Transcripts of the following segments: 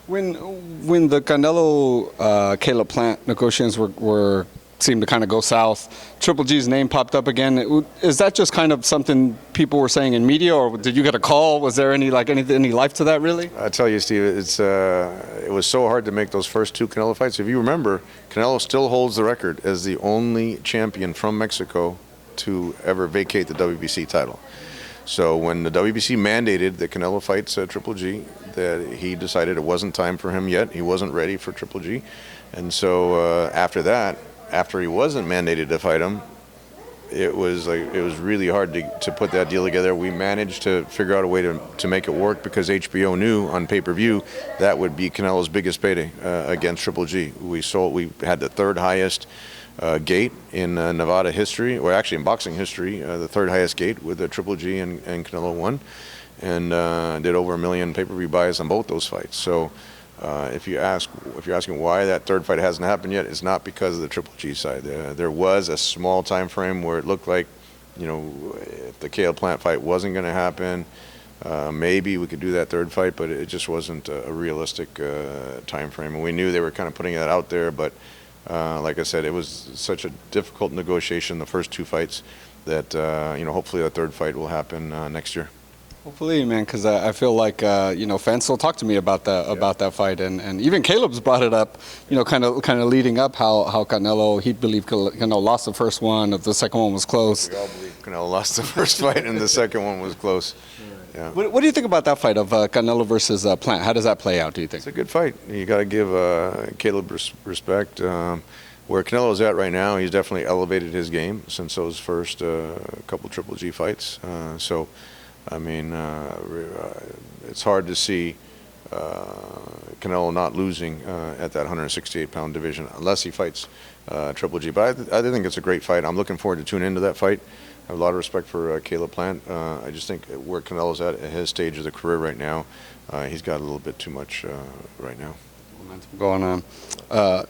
When the Canelo Caleb Plant negotiations were seemed to kind of go south, Triple G's name popped up again. Is that just kind of something people were saying in media, or did you get a call? Was there any life to that, really? I tell you, Steve, it was so hard to make those first two Canelo fights. If you remember, Canelo still holds the record as the only champion from Mexico to ever vacate the WBC title. So when the WBC mandated that Canelo fights Triple G, that he decided it wasn't time for him yet. He wasn't ready for Triple G. And so after that, after he wasn't mandated to fight him, it was really hard to put that deal together. We managed to figure out a way to make it work because HBO knew on pay-per-view that would be Canelo's biggest payday against Triple G. We had the third highest gate in Nevada history, or actually in boxing history, the third highest gate with the Triple G and Canelo won, and did over 1 million pay-per-view buys on both those fights. So if you're asking why that third fight hasn't happened yet, it's not because of the Triple G side. There was a small time frame where it looked like, if the Caleb Plant fight wasn't going to happen, maybe we could do that third fight, but it just wasn't a realistic time frame. And we knew they were kind of putting that out there, but like I said, it was such a difficult negotiation, the first two fights, that hopefully the third fight will happen next year. Hopefully, man, because I feel like fans still talk to me about that fight, and even Caleb's brought it up, kind of leading up how Canelo, he believed Canelo lost the first one, if the second one was close. We all believe Canelo lost the first fight, and the second one was close. Yeah. What do you think about that fight of Canelo versus Plant? How does that play out, do you think? It's a good fight. You got to give Caleb respect. Where Canelo's at right now, he's definitely elevated his game since those first couple Triple G fights. I mean, it's hard to see Canelo not losing at that 168-pound division unless he fights Triple G. But I think it's a great fight. I'm looking forward to tuning into that fight. I have a lot of respect for Caleb Plant. I just think where Canelo's at his stage of the career right now, he's got a little bit too much right now. Going on.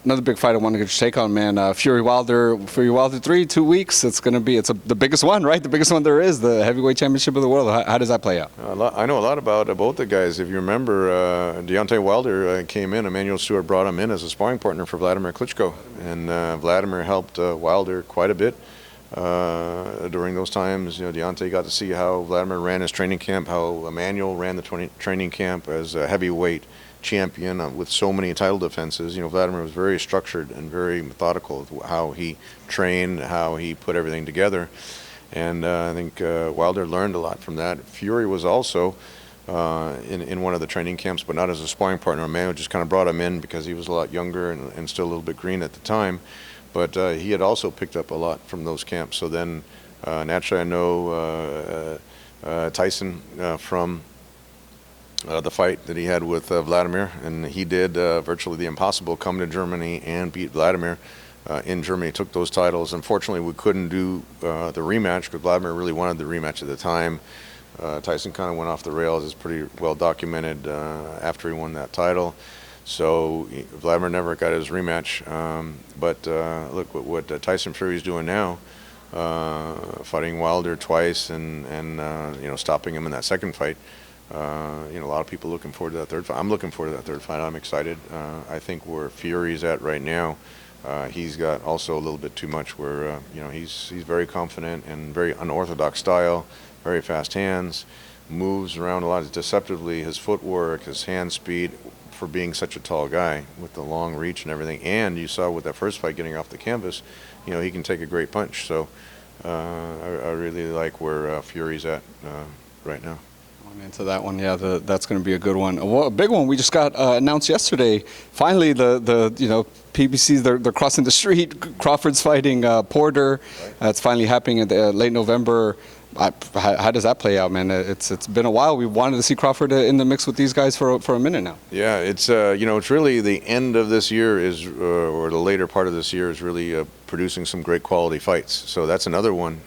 Another big fight I want to get your take on, man. Fury Wilder 3, 2 weeks. It's the biggest one, right? The biggest one there is, the heavyweight championship of the world. How does that play out? I know a lot about both the guys. If you remember, Deontay Wilder came in. Emmanuel Stewart brought him in as a sparring partner for Vladimir Klitschko, and Vladimir helped Wilder quite a bit during those times. Deontay got to see how Vladimir ran his training camp, how Emmanuel ran the training camp as a heavyweight champion with so many title defenses. Vladimir was very structured and very methodical with how he trained, how he put everything together, and I think Wilder learned a lot from that. Fury was also in one of the training camps, but not as a sparring partner. Emmanuel just kind of brought him in because he was a lot younger and still a little bit green at the time, but he had also picked up a lot from those camps. So then naturally I know Tyson from the fight that he had with Vladimir, and he did virtually the impossible, come to Germany and beat Vladimir in Germany, took those titles. Unfortunately, we couldn't do the rematch because Vladimir really wanted the rematch at the time. Tyson kind of went off the rails. It's pretty well documented after he won that title. So Vladimir never got his rematch. But look what Tyson Fury's doing now, fighting Wilder twice and stopping him in that second fight. A lot of people looking forward to that third fight. I'm looking forward to that third fight. I'm excited. I think where Fury's at right now, he's got also a little bit too much where, he's very confident and very unorthodox style, very fast hands, moves around a lot deceptively, his footwork, his hand speed for being such a tall guy with the long reach and everything. And you saw with that first fight getting off the canvas, he can take a great punch. So I really like where Fury's at right now. Into that one, yeah, that's going to be a good one. A big one we just got announced yesterday. Finally, the PBCs they're crossing the street. Crawford's fighting Porter. It's finally happening in late November. How does that play out, man? It's been a while. We wanted to see Crawford in the mix with these guys for a minute now. Yeah, it's it's really the end of this year or the later part of this year is really producing some great quality fights. So that's another one.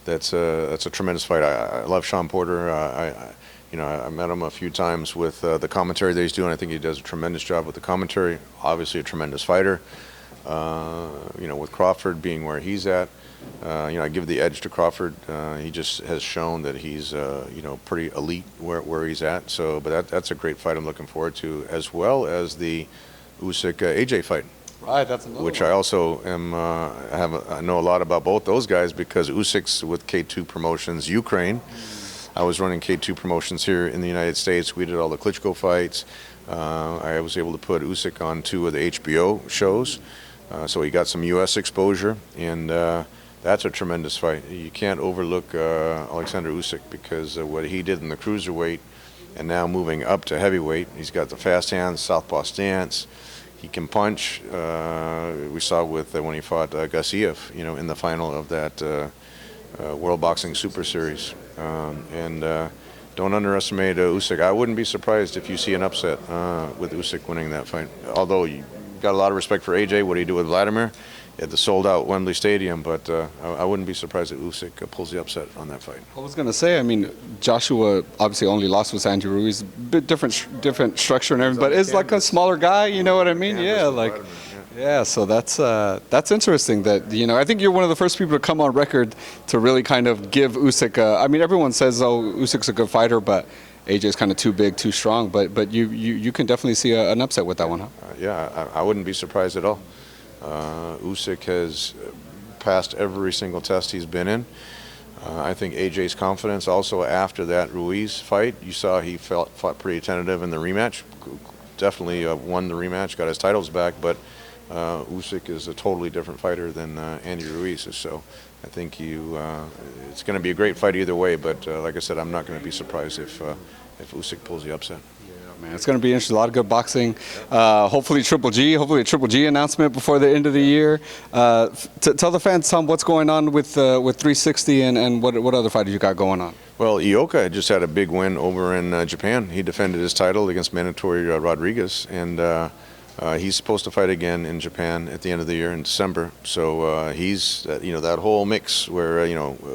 That's a tremendous fight. I love Sean Porter. I met him a few times with the commentary that he's doing. I think he does a tremendous job with the commentary. Obviously a tremendous fighter. With Crawford being where he's at, I give the edge to Crawford. He just has shown that he's pretty elite where he's at. So, but that's a great fight I'm looking forward to, as well as the Usyk AJ fight. Right, that's another which one. I also am. I know a lot about both those guys because Usyk's with K2 Promotions Ukraine. I was running K2 Promotions here in the United States. We did all the Klitschko fights. I was able to put Usyk on 2 of the HBO shows, so he got some U.S. exposure, and that's a tremendous fight. You can't overlook Alexander Usyk because what he did in the cruiserweight, and now moving up to heavyweight. He's got the fast hands, southpaw stance. He can punch. We saw with when he fought Gassiev, in the final of that World Boxing Super Series. Don't underestimate Usyk. I wouldn't be surprised if you see an upset with Usyk winning that fight. Although you got a lot of respect for AJ, what he did with Vladimir at the sold-out Wembley Stadium, but I wouldn't be surprised if Usyk pulls the upset on that fight. I was going to say, I mean, Joshua obviously only lost with Andrew Ruiz, bit different structure and everything, but is like a smaller guy, you know what I mean? Yeah, like, yeah. So that's interesting. That I think you're one of the first people to come on record to really kind of give Usyk. I mean, everyone says, oh, Usyk's a good fighter, but AJ's kind of too big, too strong. But you can definitely see an upset with that one, huh? Yeah, I wouldn't be surprised at all. Usyk has passed every single test he's been in. I think AJ's confidence also after that Ruiz fight, you saw he fought pretty tentative in the rematch. Definitely won the rematch, got his titles back, but Usyk is a totally different fighter than Andy Ruiz is. So I think it's going to be a great fight either way, but like I said, I'm not going to be surprised if Usyk pulls the upset. Man, it's going to be interesting. A lot of good boxing. Hopefully a Triple G announcement before the end of the year. Tell the fans, Tom, what's going on with 360 and what other fighters you got going on? Well, Ioka just had a big win over in Japan. He defended his title against mandatory Rodriguez, and he's supposed to fight again in Japan at the end of the year in December. So he's that whole mix where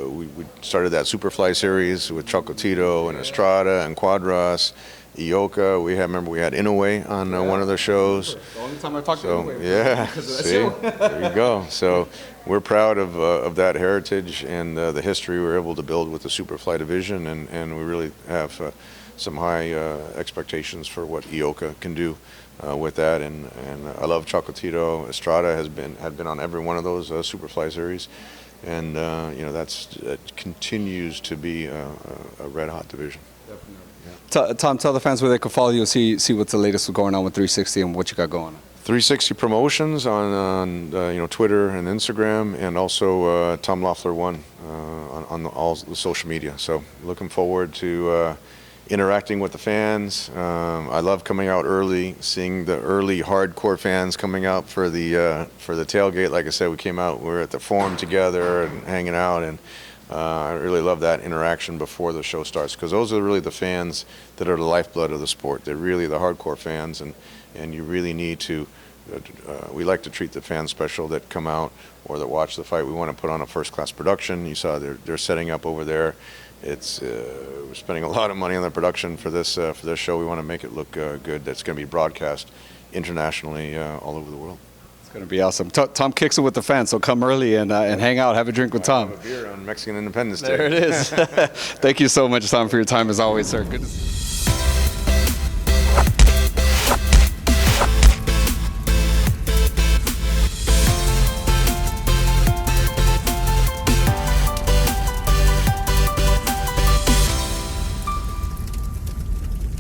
we started that Superfly series with Chocolatito and Estrada and Quadras. Ioka, we had Inoue on one of the shows. The only time I talked to Inoue. Yeah, see, there you go. So we're proud of that heritage and the history we were able to build with the Superfly division, and we really have some high expectations for what Ioka can do with that. And I love Chocolatito. Estrada had been on every one of those Superfly series, and that continues to be a red hot division. Definitely. Tom, tell the fans where they can follow you, see what's the latest going on with 360 and what you got going on. 360 Promotions on Twitter and Instagram, and also Tom LOFFLER 1 on all the social media. So looking forward to interacting with the fans. I love coming out early, seeing the early hardcore fans coming out for the tailgate. Like I said, we were at the Forum together and hanging out, and I really love that interaction before the show starts, because those are really the fans that are the lifeblood of the sport. They're really the hardcore fans, and you really need to. We like to treat the fans special that come out or that watch the fight. We want to put on a first-class production. You saw they're setting up over there. We're spending a lot of money on the production for this show. We want to make it look good. That's going to be broadcast internationally all over the world. It's going to be awesome. Tom kicks it with the fans, so come early and hang out, have a drink with Tom. Have a beer on Mexican Independence Day. There it is. Thank you so much, Tom, for your time as always, sir. Good to see you.